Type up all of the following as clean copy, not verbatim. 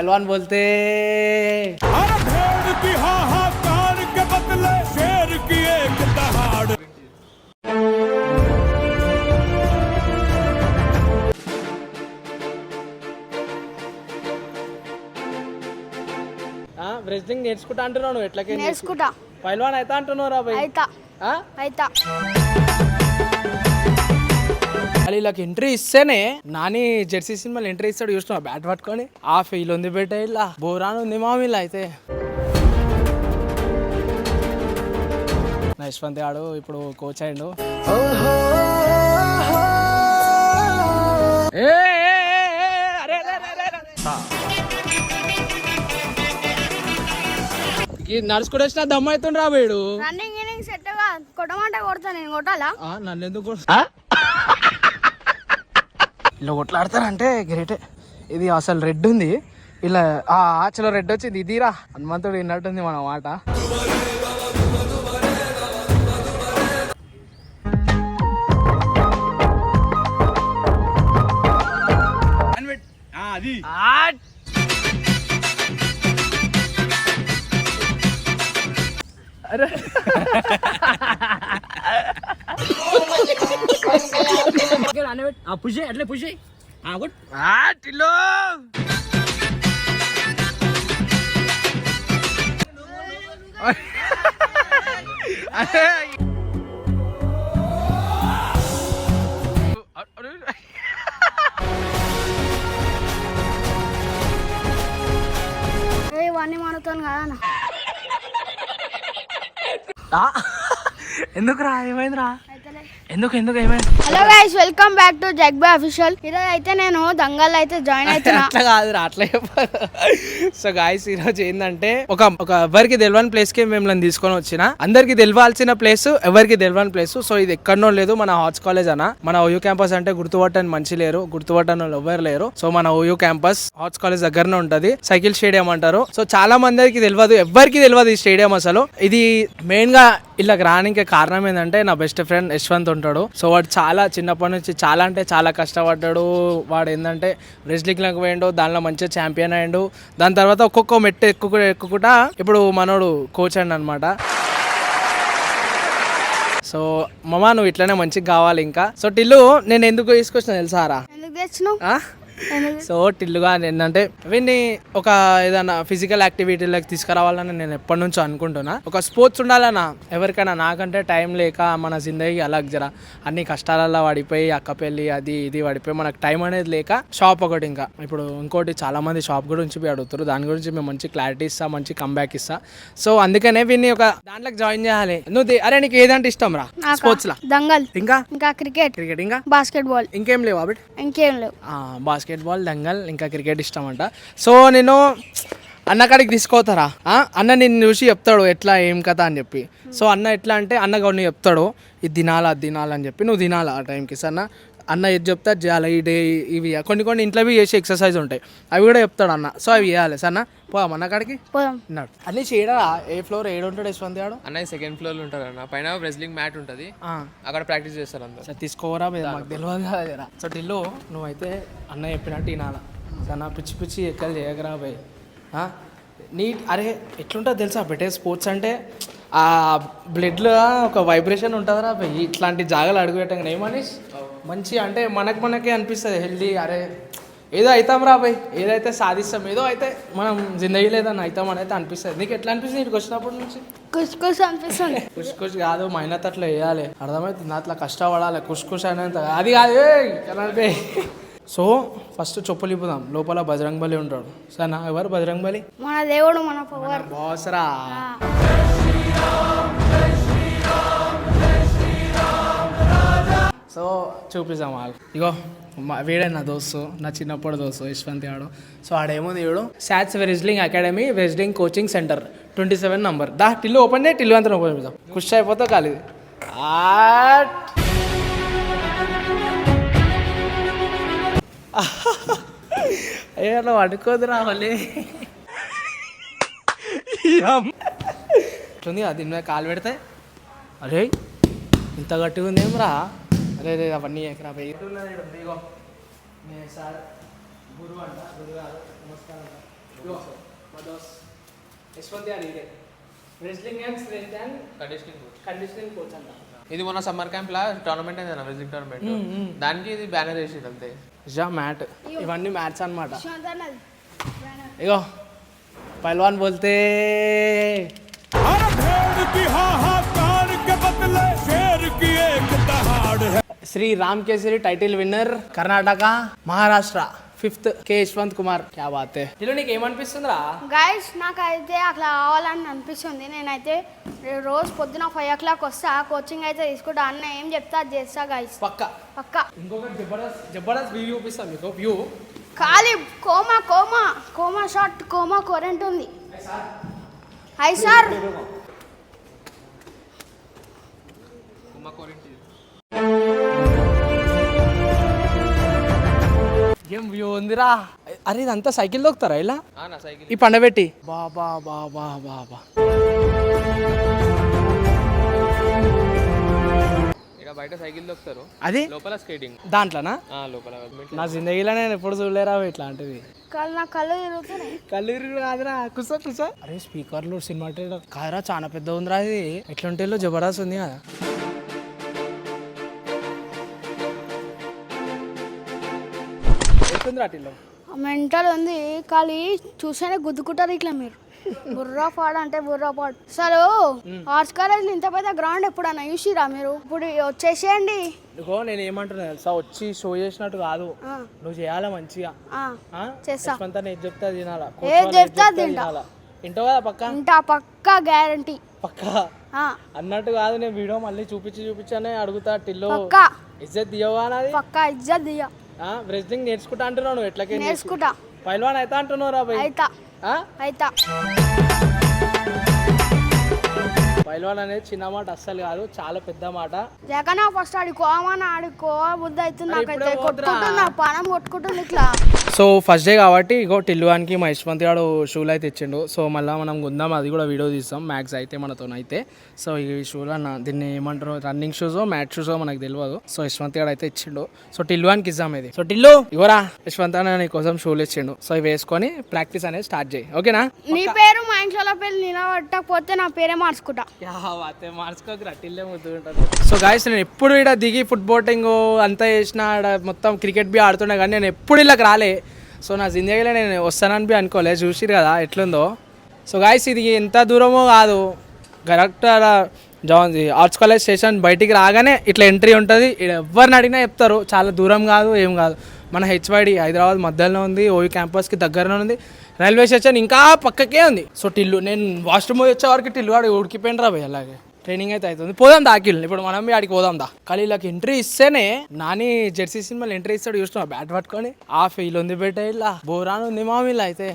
पहलवान बोलते రెస్లింగ్ నేర్చుకుంటా అంటున్నావు నువ్వు ఎట్లకే నేర్చుకుంటా పైల్వాన్ అయితే అంటున్నావు రా భయ్ అయితా వీళ్ళకి ఎంట్రీ ఇస్తేనే నాని జెర్సీ సినిమాలో ఎంట్రీ ఇస్తాడు చూస్తున్నా బ్యాట్ పట్టుకొని ఆ ఫీల్ ఉంది బెట్ట ఇలా బోరాన్ ఉంది మామిలా అయితే యశ్వంత్ గాడు ఇప్పుడు కోచ్ అయ్యిండు నడుచుకుంటూ వచ్చిన దమ్ము అవుతుండ్రా వీడు రన్నింగ్ ఇన్నింగ్ సెట్ గా కొట్టమంటే కొడతా నేను కొట్టాలా నన్ను ఎందుకు ఇలా కొట్లాడతారంటే గ్రేటే ఇది అసలు రెడ్ ఉంది ఇలా ఆచలో రెడ్ వచ్చింది ఇదిరా హనుమంతుడు విన్నట్టుంది మన మాట అది అరే పుష్ అట్లే పుష్ టిల్లు ఇవన్నీ మాడుతాను కదా ఎందుకురా ఏమైందిరా ఎందుకు ఏమైంది hello guys welcome back to జగ్బా అఫీషియల్ ఈరోజు అయితే నేను దంగల్ అయితే జాయిన్ అవుతున్నా అట్లా కాదురా అట్లా సో గాయస్ ఈరోజు ఏంటంటే ఒక ఎవరికి తెలియని ప్లేస్ కి మిమ్మల్ని తీసుకొని వచ్చిన అందరికి తెలియాల్సిన ప్లేస్ ఎవరికి తెలియని ప్లేస్ సో ఇది ఎక్కడనో లేదు మన హార్ట్స్ కాలేజ్ అన్న మన ఓయూ క్యాంపస్ అంటే గుర్తుపట్టని మంచి లేరు గుర్తుపట్టని వాళ్ళు ఎవరు లేరు సో మన ఓయూ క్యాంపస్ హార్ట్స్ కాలేజ్ దగ్గరనే ఉంటది సైకిల్ స్టేడియం అంటారు సో చాలా మందికి తెలియదు ఎవరికి తెలియదు ఈ స్టేడియం అసలు ఇది మెయిన్ గా ఇలా రానికి కారణం ఏంటంటే నా బెస్ట్ ఫ్రెండ్ యశ్వంత్ ఉంటాడు సో వాడు చాలా చిన్నప్పటి నుంచి చాలా అంటే చాలా కష్టపడ్డాడు వాడు ఏంటంటే రెస్లింగ్లకు పోయిండు దానిలో మంచిగా ఛాంపియన్ అయ్యిండు దాని తర్వాత ఒక్కొక్క మెట్టు ఎక్కుకుంటా ఇప్పుడు మనోడు కోచ్ అండి అనమాట సో మమా నువ్వు ఇట్లనే మంచిగా కావాలి ఇంకా సో టిల్లు నేను ఎందుకు తీసుకొచ్చిన తెలుసారా ఎందుకు తెచ్చినావు సో టిల్లుగా ఏంటంటే వీడిని ఒక ఏదైనా ఫిజికల్ యాక్టివిటీలకు తీసుకురావాలని నేను ఎప్పటి నుంచో అనుకుంటున్నా ఒక స్పోర్ట్స్ ఉండాలన్నా ఎవరికైనా నాకంటే టైం లేక మన జిందగీ అలా జర అన్ని కష్టాలలో పడిపోయి అక్క పెళ్ళి అది ఇది పడిపోయి మనకు టైం అనేది లేక షాప్ ఒకటి ఇంకా ఇప్పుడు ఇంకోటి చాలా మంది షాప్ గురించి పోయి అడుగుతారు దాని గురించి మేము మంచి క్లారిటీ ఇస్తా మంచి కంబ్యాక్ ఇస్తా సో అందుకనే వీడిని ఒక దాంట్లోకి జాయిన్ చేయాలి నువ్వు అరే నీకు ఏదంటే ఇష్టం రా స్పోర్ట్స్ లా దంగల్ ఇంకా క్రికెట్ ఇంకా బాస్కెట్ బాల్ ఇంకేం లేవు అబిట్ ఇంకేం లేవు బాస్కెట్ బాల్ దంగల్ ఇంకా క్రికెట్ ఇష్టం అంట సో నేను అన్న కాడికి తీసుకోతారా అన్న నిన్ను చూసి చెప్తాడు ఎట్లా ఏం కథ అని చెప్పి సో అన్న ఎట్లా అంటే అన్న నువ్వు చెప్తాడు ఇది తినాలా అది తినాలని చెప్పి నువ్వు తినాలా ఆ టైంకి సన్న అన్న ఏది చెప్తా చేయాలి ఈ డే ఇవి కొన్ని ఇంట్లో చేసే ఎక్సర్సైజ్ ఉంటాయి అవి కూడా చెప్తాడు అన్న సో అవి చేయాలి సన్న పోదాం అన్న కాడికి పోదాం అన్నీ చేయడా ఏ ఫ్లోర్ ఉంటాడు యశ్వంత్ గాడు అన్న సెకండ్ ఫ్లోర్ లో ఉంటారు అన్న పైన రెస్లింగ్ మ్యాట్ ఉంటుంది అక్కడ ప్రాక్టీస్ చేస్తారు అందరూ సార్ తీసుకోవరా మాకు తెలియదు కదా సో టిల్లు నువ్వైతే అన్న చెప్పినట్టు వినాలా సన్న పిచ్చి పిచ్చి ఎక్కలు చేయకరా భయ్ నీట్ అరే ఎట్లుంటుంది తెలుసా పెట్టే స్పోర్ట్స్ అంటే ఆ బ్లడ్లో ఒక వైబ్రేషన్ ఉంటుందిరా భయ్ ఇట్లాంటి జాగాలు అడుగు పెట్టగానే ఏమనీష్ మంచి అంటే మనకే అనిపిస్తుంది హెల్దీ అరే ఏదో అవుతాం రా భయ్ ఏదైతే సాధిస్తాం ఏదో అయితే మనం జిందగీ లేదని అవుతామని అయితే అనిపిస్తుంది నీకు ఎట్లా అనిపిస్తుంది ఇక్కడికి వచ్చినప్పటి నుంచి కుష్ అనిపిస్తుంది కుష్ కాదు మైనత్ అట్లా వేయాలి అర్థమవుతుంది అట్లా కష్టపడాలి కుష్ అనేంత అది కాదు కనాలి సో ఫస్ట్ చెప్పులు ఇప్పుదాం లోపల బజరంగ్ బలి ఉంటాడు సరేనా ఎవరు బజరంగ్ బలి మన దేవుడు మన పవర్ బాసరా సో చూపిస్తాం వాళ్ళు ఇగో వీడే నా దోస్తు నా చిన్నప్పుడు దోస్తు యశ్వంత్ గాడు సో ఆడేముంది వీడు సాట్స్ wrestling academy wrestling coaching centre 27 number దా టిల్లు ఓపెన్ చేయి టిల్లు అంతా ఓపెన్ చేద్దాం ఖుషి అయిపోతావు కాలేదు అయ్యో అడుకోదురా మళ్ళీ దీని మీద కాలు పెడితే అరే ఇంత గట్టిగా ఉందేం రా అరే రే అవన్నీ ఎకరా ఇగో సార్ గురువు అంట గురువు గారు నమస్కారం ఇగో మా దోస్ యశ్వంత్ గారు ఇదే wrestling and strength and conditioning coach అంట. ఇది మొన్న సమ్మర్ క్యాంప్ లా టోర్నమెంట్ అయింది రెజ్లింగ్ టోర్నమెంట్, దానికి ఇది బ్యానర్ వేసింది అంతే. జా మ్యాట్, ఇవన్నీ మ్యాట్స్ అన్నమాట. యశ్వంత్ అన్నది ఇగో పైల్వాన్ బోల్తే Shri Ram Kesari title winner Karnataka Maharashtra 5th కే యశ్వంత్ కుమార్. క్యా బాత్ హై. దిలు నీకు ఏమనిపిస్తుందిరా? గైస్ నాకైతే అట్లా కావాలని అనిపిస్తుంది. నేనైతే రోజు పొద్దున 5 o'clock వస్తా, కోచింగ్ అయితే తీసుకుంటా. అన్న ఏం చెప్తా అది చేస్తా గైస్ పక్కా. ఇంకొకటి జబర్దస్త్ వ్యూ చూపిస్తాను మీకు. వ్యూ ఖాళీ కోమా షాట్ కోమా కరెంట్ ఉంది. Hi sir. ఏం వ్యూ ఉందిరా. అరే ఇదంతా సైకిల్ దొక్కుతారా ఇలా నా సైకిల్ ఈ పండబెట్టి? బాబా బాబా బాబా ఇక్కడ బయట సైకిల్ దొక్కుతారు, అది లోపల స్కేటింగ్ దాంట్లోనా? లోపల నా జిందగీలో నేను ఎప్పుడు చూడలేరా ఇట్లాంటివి. నా కళ్ళు తిరుగుతున్నాయి. కల్లూరి కాదురా, కుసా. అరే స్పీకర్లు సినిమా కాదురా, చాలా పెద్ద ఉందిరా ఇది. ఎట్లుంటే జబర్దస్త్ ఉంది కదా. ఎట్లుందిరా అటిల్లో? మెంటల్ ఉంది, ఖాళీ చూస్తేనే గుద్దుకుంటారు ఇట్లా మీరు. బుర్రా పాడు అంటే బుర్రా పాడు. అసలు ఆర్ట్స్ కాలేజ్ ఇంత పెద్ద గ్రౌండ్ ఎప్పుడన్నా చూసిరా మీరు? ఇప్పుడు వచ్చేసేయండి. ఇదిగో నేను ఏమంటున్నా తెలుసా, వచ్చి షో చేసినట్టు కాదు, నువ్వు చేయాలా మంచిగా. చేస్తా. యశ్వంత్ అన్న ఏది చెప్తా తినాలా, ఏది చెప్తా తింటా. తింటావు కదా పక్క? ఇంటా పక్కా గ్యారంటీ. పక్కా అన్నట్టు కాదు, నేను వీడియో మళ్ళీ చూపించానే అడుగుతా. టిల్లో పక్కా ఇజ్జత్ దియవా నాది? పక్కా ఇజ్జత్ దియ్య. రెస్లింగ్ నేర్చుకుంటా అంటున్నావు, నువ్వు ఎట్లకే నేర్చుకుంటా. పైల్వాన్ అయితే అంటున్నావు రా బై. అయితా పైల్వాన్ అనేది చిన్న మాట అస్సలు కాదు, చాలా పెద్ద మాట. జగన్ ఫస్ట్ ఆడుకోవా బుద్ధి అవుతుంది నాకైతే. కొట్టుకుంటున్నా, పానం కొట్టుకుంటుంది ఇట్లా. సో ఫస్ట్ డే కాబట్టి ఇగో టిల్లువానికి మా యశ్వంత్ గారు షూలు అయితే ఇచ్చిండు. సో మళ్ళీ మనం కొందాం, అది కూడా వీడియో తీస్తాం మ్యాక్స్ అయితే మనతో అయితే. సో ఈ షూలు అన్న దీన్ని ఏమంటారు, రన్నింగ్ షూస్ మ్యాట్ షూస్ మనకు తెలియదు. సో యశ్వంత్ గారు అయితే ఇచ్చిండు. సో టిల్లువానికి ఇద్దాం ఇది. సో టిల్లు ఇగోరా, యశ్వంత్ అన్న నీ కోసం షూలు ఇచ్చిండు. సో ఇవి వేసుకొని ప్రాక్టీస్ అనేది స్టార్ట్ చేయి, ఓకేనా? నీ పేరు మా ఇంట్లో పేరు నిలబట్టకపోతే నా పేరే మార్చుకుంటా. మార్చుకోకరా, టిల్లే ముద్దుకుంటారు. సో గాయస్ నేను ఎప్పుడు ఇక్కడ దిగి ఫుట్ బోటింగ్ అంతా చేసిన, మొత్తం క్రికెట్ బి ఆడుతున్నా, కానీ నేను ఎప్పుడు ఇలాకి రాలే. సో నా జిందగీలో నేను వస్తానని బి అనుకోలే. చూసిరు కదా ఎట్లుందో. సో గాయస్ ఇది ఎంత దూరమో కాదు, కరెక్ట్ ఆర్ట్స్ కాలేజ్ స్టేషన్ బయటికి రాగానే ఇట్లా ఎంట్రీ ఉంటుంది. ఇక్కడ ఎవరిని అడిగినా చెప్తారు, చాలా దూరం కాదు ఏం కాదు. మన హెచ్వైడి హైదరాబాద్ మధ్యలో ఉంది, ఓయూ క్యాంపస్కి దగ్గరనే ఉంది. రైల్వే స్టేషన్ ఇంకా పక్కకే ఉంది. సో టిల్లు నేను వాష్రూమ్ వచ్చే వరకు టిల్లు వాడు ఉడికిపోయినరా భయ్. అలాగే ట్రైనింగ్ అయితే అవుతుంది. పోదాం దాకిల్, ఇప్పుడు మనం ఆడికి పోదాం దా. కానీ వీళ్ళకి ఎంట్రీ ఇస్తేనే, నాని జెర్సీ సినిమాలో ఎంట్రీ ఇస్తాడు చూస్తున్నా, బ్యాట్ పట్టుకొని ఆ ఫీల్ ఉంది బెట్ట. ఇలా బోరాను ఉంది మామిలా అయితే.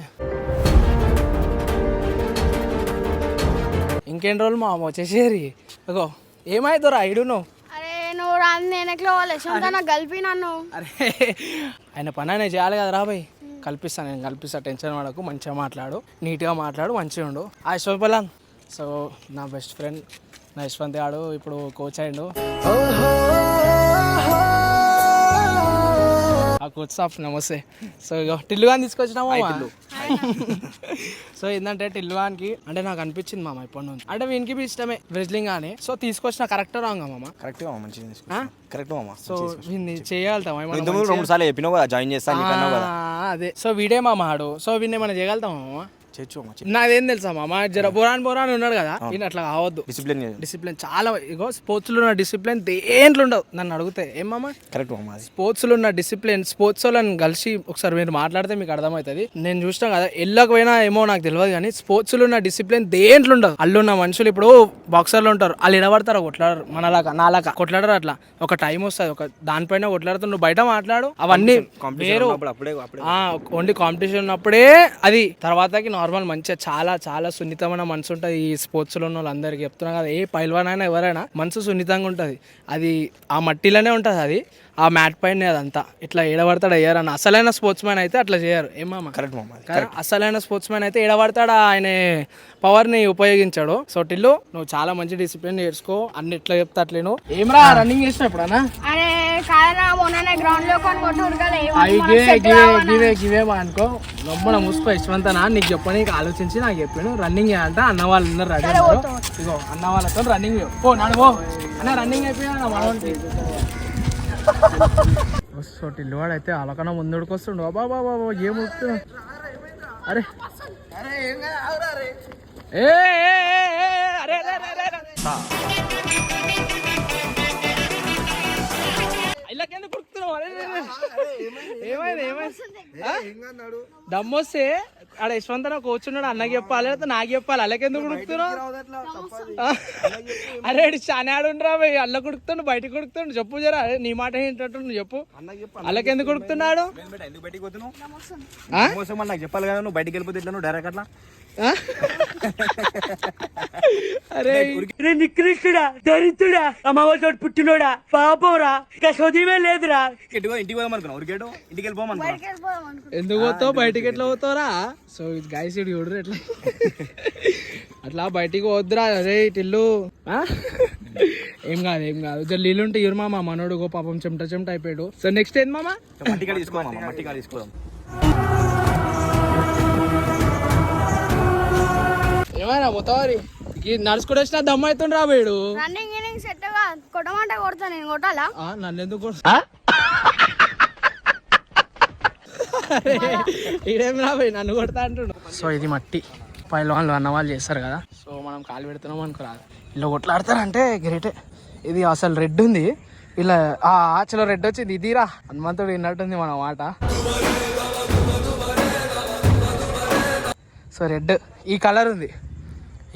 ఇంకెన్ని రోజులు మా వచ్చేసేరి. అగో ఏమైతురా ఇడును. అరే నువ్వు నేను ఎట్లా వాళ్ళు కలిపి నన్ను. అరే ఆయన పని ఆయన చేయాలి కదా రా భయ్. నేను కల్పిస్తా, టెన్షన్ పడకు, మంచిగా మాట్లాడు, నీట్గా మాట్లాడు, మంచిగా ఉండు. ఆ యశ్వంత్ సో నా బెస్ట్ ఫ్రెండ్ నా యశ్వంత్ గాడు ఇప్పుడు కోచ్ అయ్యిండు. ఆ కోచ్ సాఫ్ నమస్తే. సో ఇక టిల్లుగాని తీసుకొచ్చినామా. సో ఏంటంటే టిల్లుగానికి అంటే నాకు అనిపించింది మామ ఇప్పటి నుంచి, అంటే వీనికి ఇష్టమే రెజ్లింగ్ అని. సో తీసుకొచ్చిన కరెక్ట్ రాంగ్ మామ? కరెక్ట్ మంచిగా కరెక్ట్ మామ. సో వీడిని చేయగలుగుతాం, 2 సార్లు చెప్పినావు కదా జాయిన్ చేస్తాను. అదే సో వీడే మా మాడు. సో వీడిని మనం చేయగలుగుతాం మామ. చేయొచ్చు. నాదేం తెలుసా మామ, జర బోరాన్ ఉన్నాడు కదా, ఈయన అట్లా కావద్దు. డిసిప్లిన్ చాలా. ఇగో స్పోర్ట్స్ లో ఉన్న డిసిప్లిన్ దేంట్లో ఉండవు. నన్ను అడిగితే ఏం మామ? కరెక్ట్ మామ. స్పోర్ట్స్ లో ఉన్న డిసిప్లిన్, స్పోర్ట్స్ వాళ్ళని కలిసి ఒకసారి మీరు మాట్లాడితే మీకు అర్థమవుతుంది. నేను చూసినా కదా, ఎల్లకు పోయినా ఏమో నాకు తెలియదు, కానీ స్పోర్ట్స్ లో ఉన్న డిసిప్లిన్ దేంట్లో ఉండదు. అల్లున్న మనుషులు ఇప్పుడు బాక్సర్లు ఉంటారు, వాళ్ళు నిలబడతారు, కొట్లాడరు. మనలాగా నాలాగా కొట్లాడరు. అట్లా ఒక టైం వస్తుంది, ఒక దానిపైన కొట్లాడుతూ నువ్వు బయట మాట్లాడు, అవన్నీ వేరు. ఓన్లీ కాంపిటీషన్ ఉన్నప్పుడే అది, తర్వాతకి నార్మల్ నార్మల్ మంచిగా చాలా చాలా సున్నితమైన మనసు ఉంటుంది ఈ స్పోర్ట్స్లో ఉన్న వాళ్ళందరికీ చెప్తున్నా కదా. ఏ పైల్వాన్ అయినా ఎవరైనా మనసు సున్నితంగా ఉంటుంది. అది ఆ మట్టిలోనే ఉంటుంది, అది ఆ మ్యాట్ పైన అదంతా ఇట్లా ఏడబడతాడు అయ్యారన్న. అసలైన స్పోర్ట్స్ మ్యాన్ అయితే అట్లా చేయరు. ఏమమ్మా కరెక్ట్ మామ. అసలైన స్పోర్ట్స్ మ్యాన్ అయితే ఏడబడతాడు, ఆయన పవర్ని ఉపయోగించాడు. సో టిల్లు నువ్వు చాలా మంచి డిసిప్లిన్ నేర్చుకో, అన్ని ఎట్లా చెప్తా అట్లేను. ఏమరా రన్నింగ్ చేసినప్పుడు అన్న అరే కాదనా మొన్న గ్రౌండ్ లో కొనుక్కుంటారు కదా గివేమా అనుకో గమ్మున మూసుకో యశ్వంతనా. నీకు చెప్పనీకి ఆలోచించి నాకు చెప్పాను రన్నింగ్ అంట. అన్న వాళ్ళు ఉన్నారు రెడీ ఇగో అన్న వాళ్ళతో రన్నింగ్ పో నాడు పో అన్న రన్నింగ్ అయిపోయా మనకి. సో టిల్లువాడు అయితే అలకన ముందుకు వస్తుండు. బాబా బాబా ఏం వస్తు అరే ఏ అరే ఇలాకెందుకు కుడుతున్నావు? ఏమైంది దమ్మొస్తే ఆడ యశ్వంతన కూర్చున్నాడు. అన్నకి చెప్పాలి లేకపోతే నాకు చెప్పాలి. అల్లకెందుకు కుడుకుతున్నావు? అరే చానాడుండ్రా అల్ల కుడుకుతాడు బయటకు కుడుకుతాడు. చెప్పు జరా నీ మాట ఏంటంటు నువ్వు చెప్పు. అల్లకెందుకు కుడుకుతున్నాడు? నాకు చెప్పాలి కదా, నువ్వు బయటికి వెళ్ళిపోతే ఇట్లా నువ్వు డైరెక్ట్ అట్లా. అరే నికృష్టుడా దరిద్రుడా అమ్మవారి పుట్టినోడా పాపంరా ఇంకా చదివే లేదురా. ఇంటికి పోదామనుకున్నావు, ఊరికేటో ఇంటికి వెళ్ళిపోమనుకున్నావు. ఎందుకు పోతావు? బయటికి ఎట్లా పోతావురా? సో గైస్ ఇడు చూడరు ఎట్లా అట్లా బయటికి వద్దురా. అరే టిల్లు ఏం కాదు జర నీళ్ళు ఉంటే ఇరు మామ మనోడు గో పాపం చెమట అయిపోయాడు. సో నెక్స్ట్ ఏంది మామ? మట్టికాడ తీసుకోమా, మట్టికాడ తీసుకోదాం. ఏమైనా మొత్తవారి నడుచుకుంటూ వచ్చిన దమ్ము అవుతుండ్రా వీడు. రన్నింగ్ ఇన్నింగ్ సెట్ గా కొట్టమంటే కొడతా, నేను కొట్టాలా? నన్ను ఎందుకు ఈడేం రాబోయ్ నన్ను కొడతా అంటుండు. సో ఇది మట్టి పైల్వాన్లు అన్న వాళ్ళు చేస్తారు కదా. సో మనం కాలు పెడుతున్నాం అనుకోరాదు, ఇలా కొట్లాడతారంటే గ్రేటే. ఇది అసలు రెడ్ ఉంది, ఇలా ఆచలో రెడ్ వచ్చింది. ఇదిరా హనుమంతుడు విన్నట్టుంది మన మాట. సో రెడ్ ఈ కలర్ ఉంది,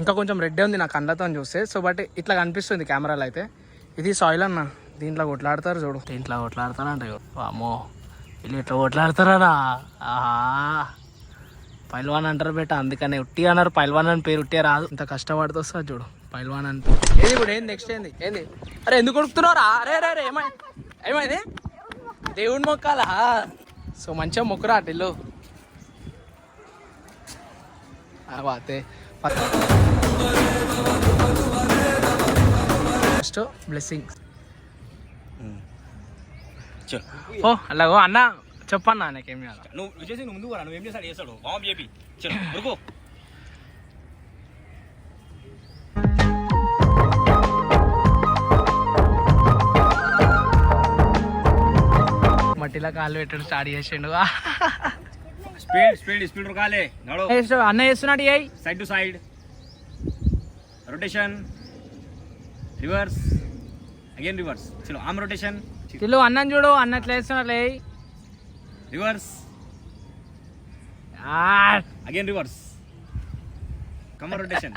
ఇంకా కొంచెం రెడ్డే ఉంది నా కళ్ళతో చూస్తే. సో బట్ ఇట్లా కనిపిస్తుంది కెమెరాలో అయితే. ఇది సాయిల్ అన్న, దీంట్లో కొట్లాడతారు చూడు, దీంట్లో కొట్లాడతారంట. అమ్మో వీళ్ళు ఇట్లా కొట్లాడతారా? ఆహా పైల్వాన్ అంటారు బేట, అందుకనే ఉట్టి అన్నారు. పైల్వాన్ అని పేరు ఉట్టే రాదు, ఇంత కష్టపడుతూ వస్తుంది చూడు పైల్వాన్ అని. ఏది ఇప్పుడు ఏంది నెక్స్ట్ ఏంది? అరే ఎందుకు కొడుకుతున్నారా? అరే అరే అరే ఏమైంది? దేవుని మొక్కాలా? సో మంచిగా మొక్కురా అటిల్లు. బాతే ఫస్ట్ బ్లెస్సింగ్. ఓ అలాగో అన్న చెప్పన్నా నాకేం కాదు. నువ్వు చేసి నువ్వు ముందు నువ్వేం చేస్తాడు చేస్తాడు మామ చెప్పి ఉరుకో. మట్టిలో కాలు పెట్టడం స్టార్ట్ చేసిండు. స్పీడ్ रुकाले నడు. అన్న చేస్తున్నాడు. Side to side rotation, reverse again reverse. చలో ఆర్మ్ రొటేషన్. చిల్లు అన్నం చూడు, అన్న ఎట్లా వేస్తున్నాడు. Reverse again reverse. కమర్ rotation,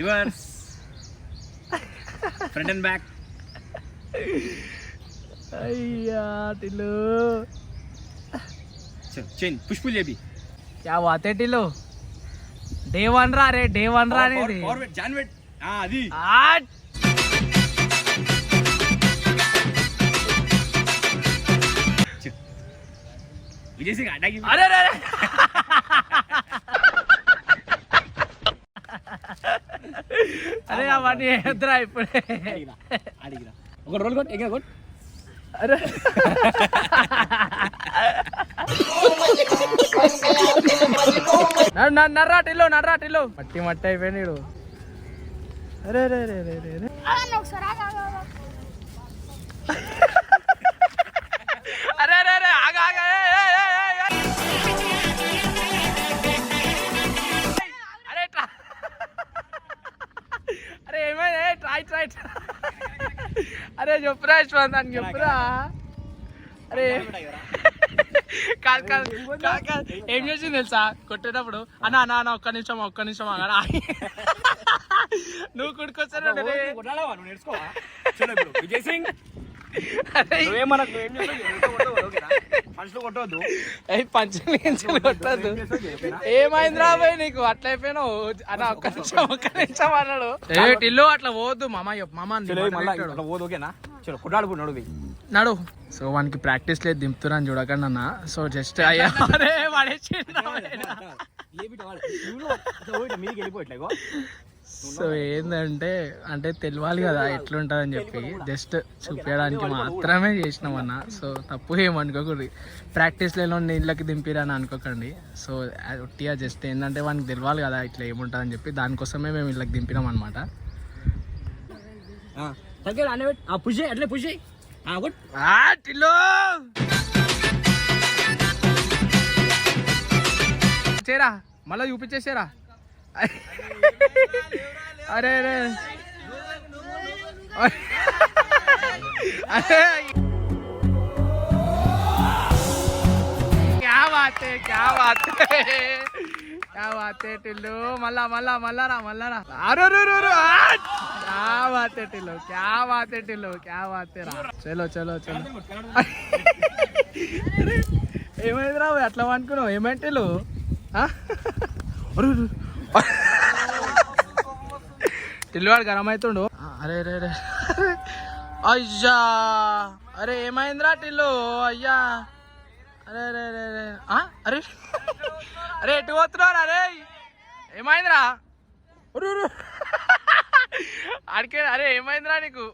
reverse front and back. అయ్యా టిల్లు चेन पुष्पुल ये भी क्या बात है टिल्लू. डे 1 रा रे, डे 1 రా అనేది. ఫార్వర్డ్ జాన్వెట్ అది విజయ్ సింగ్ అటాకి. అరే అరే అరే అవన్నీ ఎదురా ఇప్పుడే. అడిగిరా ఒక రోల్ కొట్ ఎగ కొట్. అరే నర్రా టిల్లు మట్టి మట్టి అయిపోయినాడు. అరే అరే అరే అరే అరే ఒకసారి అరే అరే అరే ఆగా ఆగా. అరే అరే ఏమైంది? ట్రై అరే చెప్పురా యశ్వంత్ అని చెప్పురా. అరే కాదు ఏం చేసింది తెలుసా కొట్టేటప్పుడు? అన్న అన్న ఒక్క నిమిషం అన్న నువ్వు కుడుకొచ్చాను. విజయ్ సింగ్ నువ్వేమనకు ఏం ఫస్ట్ కొట్టవద్దు పంచులు కొట్టద్దు. ఏమైందిరా బాయ్ నీకు అట్లా అయిపోయినావు అన్న? ఒక్క నిమిషం అన్నాడు. ఇల్లు అట్లా పోవద్దు మామ. అట్లా పోదు ఓకేనా? చలో కొట్టాడుకున్నాడు నడు. సో వానికి ప్రాక్టీస్ లేదు దింపుతున్నాను చూడకండి అన్న. సో జస్ట్ అయ్యా మీదికి వెళ్ళిపోయట్లేగో. సో ఏంటంటే అంటే తెలియాలి కదా ఎట్లుంటుందని చెప్పి జస్ట్ చూపించడానికి మాత్రమే చేసినామన్న. సో తప్పు ఏమనుకోకూడదు. ప్రాక్టీస్ లేని నీళ్ళకి దింపిరని అనుకోకండి. సో ఒట్టిగా జస్ట్ ఏంటంటే వానికి తెలియాలి కదా ఇట్లా ఏముంటుందని చెప్పి దానికోసమే మేము ఇళ్ళకి దింపినాం అనమాట. పుష్ అట్లే పుష్ చేరా మళ్ళీ చూపించేసారా? अरे अरे अरे क्या बात है क्या बात है क्या बात है टिल्लू. मल्ला मल्ला मल्ला रा अरे क्या बात है टिल्लू क्या बात है टिल्लू क्या बात है रा. चलो चलो चलो ఏమైంది రా అట్లా అనుకున్నావు? ఏమంటే టిల్లువాడు గరం అవుతుండు. అరే అరే అరే అయ్యా అరే ఏమైందిరా టిల్లు? అయ్యా అరే అరే అరే అరే అరే అరే ఎటు పోతున్నావు? అరే ఏమైందిరా? అడికే అరే ఏమైందిరా నీకు?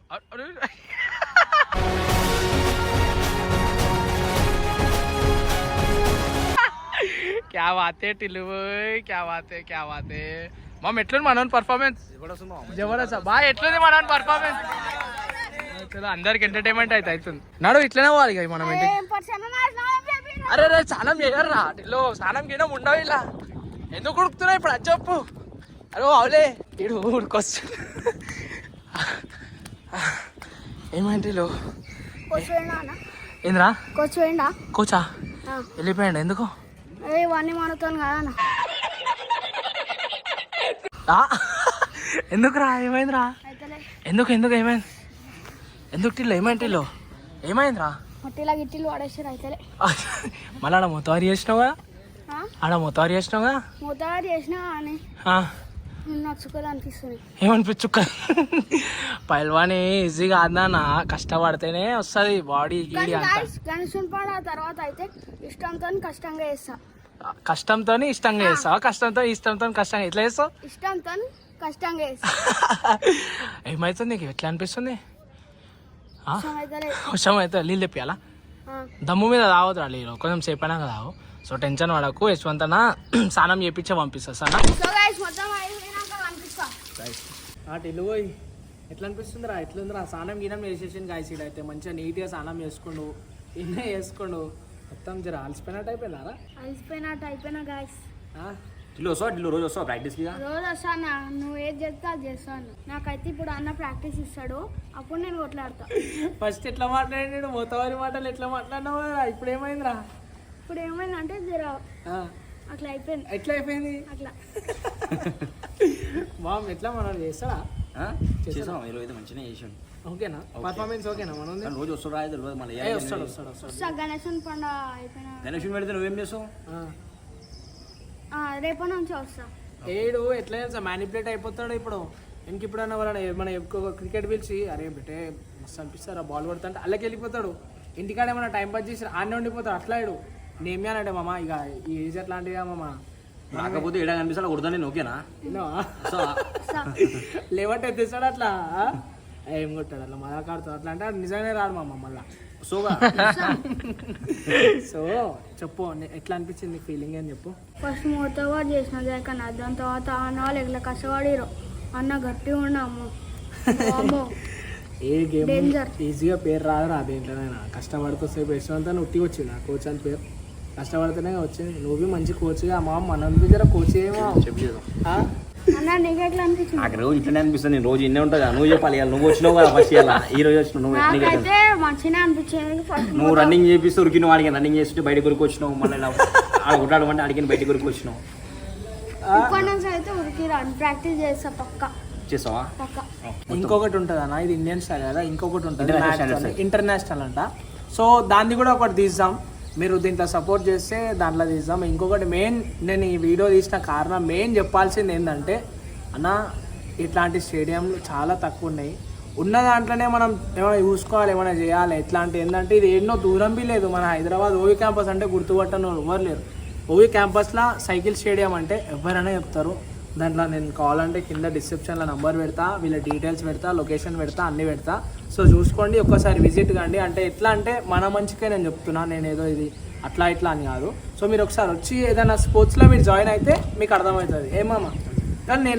क्या बात है टिल्लू क्या बात है क्या बात है. మామ ఎట్లుంది మనోని పర్ఫార్మెన్స్? జబర్దస్త్ బాగా ఎట్లుంది మనోని పర్ఫార్మెన్స్? అందరికి ఎంటర్టైన్మెంట్ అయితే అవుతుంది. నడు ఇట్లనే పోవాలి ఇక మనం ఇంటికి. అరే రే స్నానం చేయర్రా టిల్లు. స్నానం చేయడం ఉండవు ఇలా. ఎందుకు ఉడుకుతున్నావు ఇప్పుడు? అది చెప్పు. అరే అవులే ఇడు ఉడుకొచ్చు. ఏమైంది ఏంద్రా? కోచా వెళ్ళిపోయాడు. ఎందుకు? ఇవన్నీ మనతాను కదా అన్న. ఎందుకు రా? ఏమైందిరా? ఎందుకు ఎందుకు ఏమైంది? ఎందుకు టిల్లు? ఏమైంది టిల్లు? ఏమైందిరా? మట్టిలా గిట్టిలు వాడేసారు అయితే. మళ్ళీ ఆడ మొత్తం చేసినావుగా? ఆడ మొత్తం చేసినావుగా? మొత్తం చేసినా అని నచ్చుకోలే అనిపిస్తుంది. ఏమనిపించుక్క పైల్వాని ఈజీగా ఆడినా కష్టపడితేనే వస్తుంది బాడీ గీడి అంతా. గణేశుని పాడ తర్వాత అయితే ఇష్టంతో కష్టంగా చేస్తా. కష్టంతో ఇష్టంగా చేస్తావా? కష్టంతో కష్టంగా ఎట్లా చేస్తావు? ఇష్టంతో కష్టంగా చేస్తా. ఏమవుతుంది నీకు? ఎట్లా అనిపిస్తుంది? వర్షం అయితే నీళ్ళు తెప్పియాలా? దమ్ము మీద తాగొద్దురా నీళ్ళు. కొంచెం సేపు అయినాక తాగు. సో టెన్షన్ పడకు. యశ్వంతన స్నానం చేయించే పంపిస్తా సరేనా? పోయి ఎట్లా అనిపిస్తుంది రా? ఎట్లుందిరా? స్నానం గినం వేసేసాను గాయస్. అయితే మంచిగా నీట్గా స్నానం చేసుకోండు. ఇన్నే చేసుకోండు. మొత్తం జర అలసిపోయినట్టు అయిపోయినారా? అలసిపోయినట్టు అయిపోయినా గాయస్. రోజు వస్తావు ప్రాక్టీస్కి? రోజు వస్తాను. నువ్వు ఏది చెప్తే అది చేస్తాను. నాకైతే ఇప్పుడు అన్న ప్రాక్టీస్ ఇస్తాడు. అప్పుడు నేను కొట్లాడతా. ఫస్ట్ ఎట్లా మాట్లాడాడు? మొత్తవారి మాటలు ఎట్లా మాట్లాడినావు? ఇప్పుడు ఏమైందిరా? ఇప్పుడు ఏమైందంటే జర అట్లా అయిపోయింది. ఎట్లా అయిపోయింది? అట్లా బామ్ ఎట్లా మనం చేస్తాడా? చేసాం ఈరోజు మంచిగా చేసాం. ఓకేనా? పర్ఫార్మెన్స్ ఓకేనా? మనం రోజు వస్తాడు తెలియదు మళ్ళీ. వస్తాడు గణేశన్ పండుగ అయిపోయినా. గణేశుని పెడితే నువ్వేం చేస్తావు? రేపటి నుంచి వస్తా. ఏడు ఎట్లా మ్యానిపులేట్ అయిపోతాడు ఇప్పుడు. ఇంక ఇప్పుడన్నా వాళ్ళని మన క్రికెట్ పిలిచి అరే బిట్టే మస్తు అనిపిస్తారు బాల్ కొడుతుంటే అల్లకి వెళ్ళిపోతాడు. ఇంటికాడ ఏమైనా టైం పాస్ చేసి ఆడనే ఉండిపోతాడు. అట్లా ఇడు నేమ్యానంటే మామ ఇక ఈ ఏజ్ అట్లాంటిగా మామ. రాకపోతే ఏడా కనిపిస్తాడు కొడతా నేను. ఓకేనా? లేవంటే ఎత్తిస్తాడు అట్లా. ఏం కొట్టాడు అట్లా మదాకాడుతాడు అట్లా అంటే నిజంగానే రాడు మామ మళ్ళా. సోగా సో చెప్పు ఎట్లా అనిపించింది ఫీలింగ్ అని చెప్పు. ఫస్ట్ మూతవాడు చేసిన కన్నా దాని తర్వాత అన్న వాళ్ళు ఎట్లా కష్టపడిరు. అన్న గట్టిగా ఉన్నాము. ఏ గేమ్ ఈజీగా పేరు రాదురా దేంట్లోనైనా. కష్టపడితే సేపు యశ్వంత్ అని ఉట్టి వచ్చింది ఆ కోచ్ అని పేరు. కష్టపడితేనే వచ్చింది. నువ్వు మంచి కోచ్గా మా మనం జర కోచ్ ఏమో అన్న నీకు ఎట్లా అనిపించింది? నాకు రోజు ఇట్లనే అనిపిస్తుంది. నేను రోజు ఇన్నే ఉంటా. నువ్వు చెప్పాలి. నువ్వు వచ్చినావు కదా ఫస్ట్ ఇలా. ఈ రోజు వచ్చినావు. నాకైతే మంచిగా అనిపించింది. నువ్వు రన్నింగ్ చేపిస్తూ ఉరికిన వాడికి రన్నింగ్ చేస్తుంటే బయట కొరికి వచ్చినావు. మళ్ళీ ఆడ కొట్టాడమంటే అడిగిన బయట కొరికి వచ్చినావు. ఇప్పటి నుంచి అయితే ఉరికి రాను. ప్రాక్టీస్ చేస్తా పక్క. చేసావా పక్క ఇంకొకటి ఉంటుంది అన్న, ఇది ఇండియన్ స్టైల్ కదా, ఇంకొకటి ఉంటుంది International style. ఇంటర్నేషనల్ అంట. సో దాన్ని కూడా ఒకటి తీద్దాం, మీరు దీంట్లో సపోర్ట్ చేస్తే దాంట్లో తీద్దాం. ఇంకొకటి మెయిన్, నేను ఈ వీడియో తీసిన కారణం మెయిన్ చెప్పాల్సింది ఏంటంటే అన్న, ఇట్లాంటి స్టేడియంలు చాలా తక్కువ ఉన్నాయి. ఉన్న దాంట్లోనే మనం ఏమైనా చూసుకోవాలి, ఏమైనా చేయాలి. ఎట్లాంటి ఏంటంటే ఇది ఎన్నో దూరం బి లేదు. మన హైదరాబాద్ ఓవి క్యాంపస్ అంటే గుర్తుపట్టను ఎవరు లేరు. ఓవి క్యాంపస్లో సైకిల్ స్టేడియం అంటే ఎవరైనా చెప్తారు. దాంట్లో నేను కావాలంటే కింద డిస్క్రిప్షన్లో నంబర్ పెడతా, వీళ్ళ డీటెయిల్స్ పెడతా, లొకేషన్ పెడతా, అన్నీ పెడతా. సో చూసుకోండి, ఒక్కసారి విజిట్ కండి. అంటే ఎట్లా అంటే మన మంచికే నేను చెప్తున్నా, నేను ఏదో ఇది అట్లా ఇట్లా అని కాదు. సో మీరు ఒకసారి వచ్చి ఏదైనా స్పోర్ట్స్లో మీరు జాయిన్ అయితే మీకు అర్థమవుతుంది ఏమమ్మా. కానీ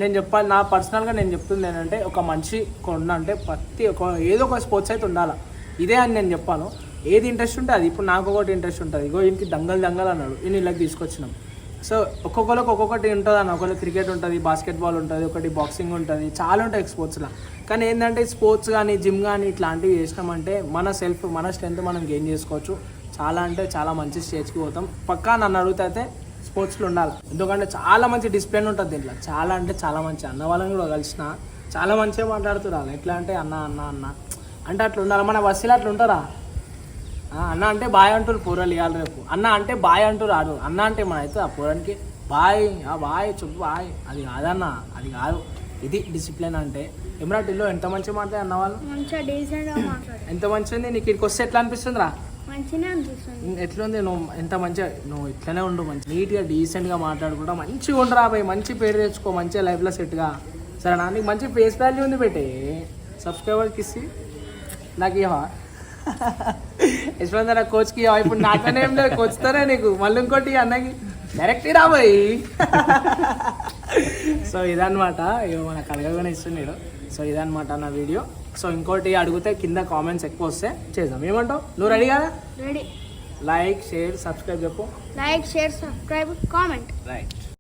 నేను చెప్పాలి, నా పర్సనల్గా నేను చెప్తుంది ఏంటంటే, ఒక మనిషి కొన్న అంటే ప్రతి ఏదో ఒక స్పోర్ట్స్ అయితే ఉండాలి. ఇదే అని నేను చెప్పాను. ఏది ఇంట్రెస్ట్ ఉంటే అది. ఇప్పుడు నాకు ఒకటి ఇంట్రెస్ట్ ఉంటుంది, ఇగో ఇంటికి దంగల్ అన్నాడు, ఈయన ఇళ్ళకి తీసుకొచ్చినాం. సో ఒక్కొక్కరికి ఒక్కొక్కటి ఉంటుంది అన్న. ఒకరికి క్రికెట్ ఉంటుంది, బాస్కెట్బాల్ ఉంటుంది, ఒకటి బాక్సింగ్ ఉంటుంది, చాలా ఉంటాయి స్పోర్ట్స్లో. కానీ ఏంటంటే స్పోర్ట్స్ కానీ జిమ్ కానీ ఇట్లాంటివి చేసినామంటే మన సెల్ఫ్, మన స్ట్రెంత్ మనం గెయిన్ చేసుకోవచ్చు. చాలా అంటే చాలా మంచి స్టేజ్కి పోతాం. పక్కా నన్ను అడిగితే స్పోర్ట్స్లో ఉండాలి. ఎందుకంటే చాలా మంచి డిసిప్లిన్ ఉంటుంది దీంట్లో. చాలా అంటే చాలా మంచి. అన్న వాళ్ళని కూడా కలిసిన చాలా మంచిగా మాట్లాడుతున్నారు. ఎట్లా అంటే అన్న అన్న అన్న అంటే అట్లా ఉండాలి. మన బస్సులో అట్లా ఉంటారా? అన్న అంటే బాయ్ అంటారు పూరలు ఇవ్వాలి రేపు. అన్న అంటే బాయ్ అంటారు రాడు. అన్న అంటే మన అయితే ఆ పూరానికి బాయ్ బాయ్ చెప్పు బాయ్, అది కాదన్న, అది కాదు. ఇది డిసిప్లిన్ అంటే. ఎమరాటిలో ఎంత మంచిగా మాట్లాడే అన్న వాళ్ళు, మంచిగా డీసెంట్గా మాట్లాడు. ఎంత మంచిగా ఉంది. నీకు ఇక్కడికి వస్తే ఎట్లా అనిపిస్తుంది రా? మంచిగా అనిపిస్తుంది. ఎట్లుంది? నువ్వు ఎంత మంచిగా, నువ్వు ఇట్లనే ఉండు, మంచి నీట్గా డీసెంట్గా మాట్లాడుకుంటా మంచిగా ఉండరా బాయ్. మంచి పేరు తెచ్చుకో, మంచిగా లైఫ్లో సెట్గా. సరేనా? నీకు మంచి ఫేస్ వాల్యూ ఉంది పెట్టే. సబ్స్క్రైబర్కి ఇచ్చి నాకు ఇవా యశ్వంత్ కోచ్కి ఇవా. ఇప్పుడు నాకనే ఏం లేదు, కోచ్తోనే నీకు మళ్ళీ ఇంకోటి అన్నకి డైరెక్ట్ రాబోయ్. సో ఇదన్నమాట, ఇక మన కలగగానే ఇస్తున్నాడు. సో ఇదన్నమాట నా వీడియో. సో ఇంకోటి అడిగితే కింద కామెంట్స్ ఎక్కువ వస్తే చేద్దాం. ఏమంటావు? నువ్వు రెడీ కదా? రెడీ. లైక్, షేర్, సబ్స్క్రైబ్ చెప్పు. Like, share, subscribe, comment. Right.